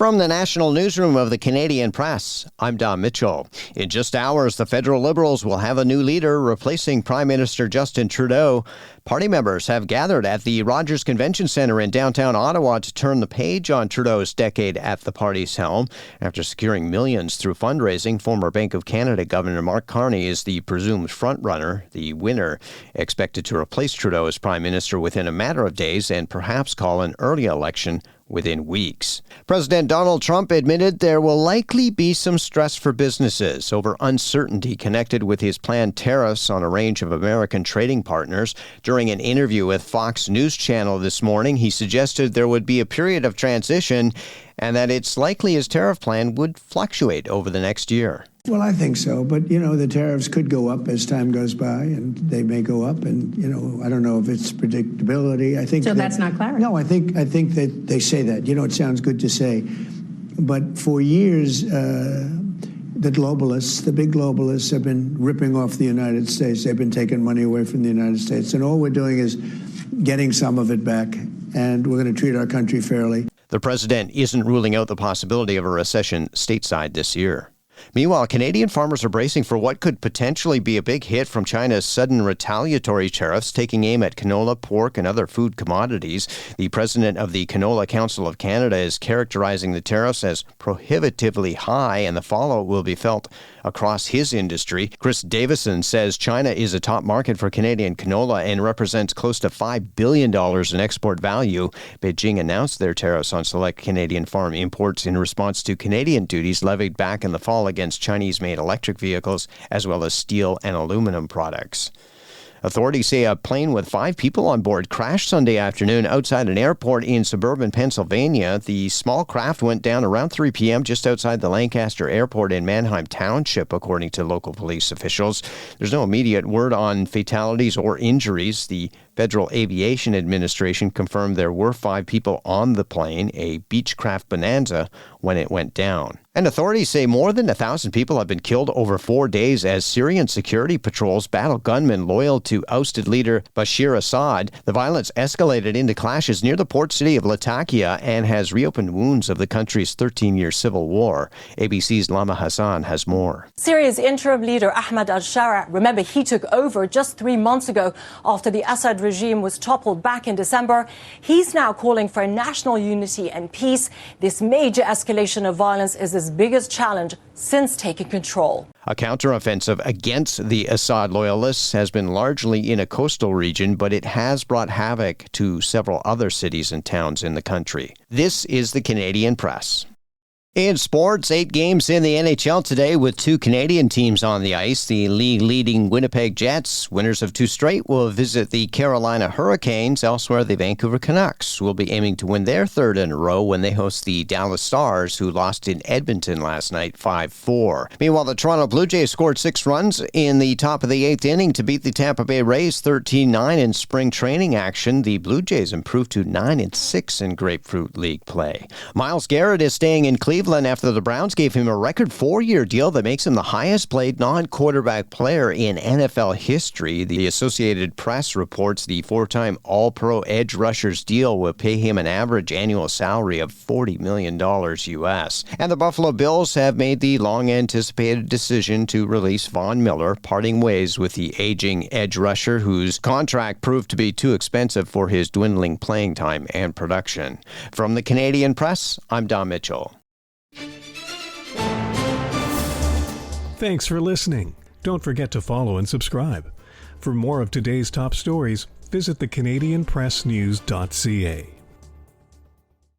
From the national newsroom of the Canadian Press, I'm Don Mitchell. In just hours, the federal Liberals will have a new leader replacing Prime Minister Justin Trudeau. Party members have gathered at the Rogers Convention Centre in downtown Ottawa to turn the page on Trudeau's decade at the party's helm. After securing millions through fundraising, former Bank of Canada Governor Mark Carney is the presumed frontrunner, the winner, expected to replace Trudeau as Prime Minister within a matter of days and perhaps call an early election within weeks. President Donald Trump admitted there will likely be some stress for businesses over uncertainty connected with his planned tariffs on a range of American trading partners. During an interview with Fox News Channel this morning, he suggested there would be a period of transition and that it's likely his tariff plan would fluctuate over the next year. Well, I think so. But, the tariffs could go up as time goes by, and they may go up. And, I don't know if it's predictability. I think that's not clarity. No, I think that they say that. It sounds good to say. But for years, the globalists, the big globalists, have been ripping off the United States. They've been taking money away from the United States. And all we're doing is getting some of it back. And we're going to treat our country fairly. The president isn't ruling out the possibility of a recession stateside this year. Meanwhile, Canadian farmers are bracing for what could potentially be a big hit from China's sudden retaliatory tariffs taking aim at canola, pork, and other food commodities. The president of the Canola Council of Canada is characterizing the tariffs as prohibitively high, and the fallout will be felt across his industry. Chris Davison says China is a top market for Canadian canola and represents close to $5 billion in export value. Beijing announced their tariffs on select Canadian farm imports in response to Canadian duties levied back in the fall against Chinese-made electric vehicles, as well as steel and aluminum products. Authorities say a plane with 5 people on board crashed Sunday afternoon outside an airport in suburban Pennsylvania. The small craft went down around 3 p.m. just outside the Lancaster Airport in Manheim Township, according to local police officials. There's no immediate word on fatalities or injuries. The Federal Aviation Administration confirmed there were 5 people on the plane, a Beechcraft Bonanza, when it went down. And authorities say more than 1,000 people have been killed over 4 days as Syrian security patrols battle gunmen loyal to ousted leader Bashar Assad. The violence escalated into clashes near the port city of Latakia and has reopened wounds of the country's 13-year civil war. ABC's Lama Hassan has more. Syria's interim leader Ahmed al-Shara, remember, he took over just 3 months ago after the Assad regime was toppled back in December. He's now calling for national unity and peace. This major escalation of violence is his biggest challenge since taking control. A counteroffensive against the Assad loyalists has been largely in a coastal region, but it has brought havoc to several other cities and towns in the country. This is the Canadian Press. In sports, 8 games in the NHL today with 2 Canadian teams on the ice. The league-leading Winnipeg Jets, winners of 2 straight, will visit the Carolina Hurricanes. Elsewhere, the Vancouver Canucks will be aiming to win their 3rd in a row when they host the Dallas Stars, who lost in Edmonton last night 5-4. Meanwhile, the Toronto Blue Jays scored 6 runs in the top of the 8th inning to beat the Tampa Bay Rays 13-9 in spring training action. The Blue Jays improved to 9-6 in Grapefruit League play. Myles Garrett is staying in Cleveland after the Browns gave him a record 4-year deal that makes him the highest-paid non-quarterback player in NFL history. The Associated Press reports the 4-time All-Pro edge rusher's deal will pay him an average annual salary of $40 million U.S. And the Buffalo Bills have made the long-anticipated decision to release Von Miller, parting ways with the aging edge rusher whose contract proved to be too expensive for his dwindling playing time and production. From the Canadian Press, I'm Don Mitchell. Thanks for listening. Don't forget to follow and subscribe. For more of today's top stories, visit thecanadianpressnews.ca.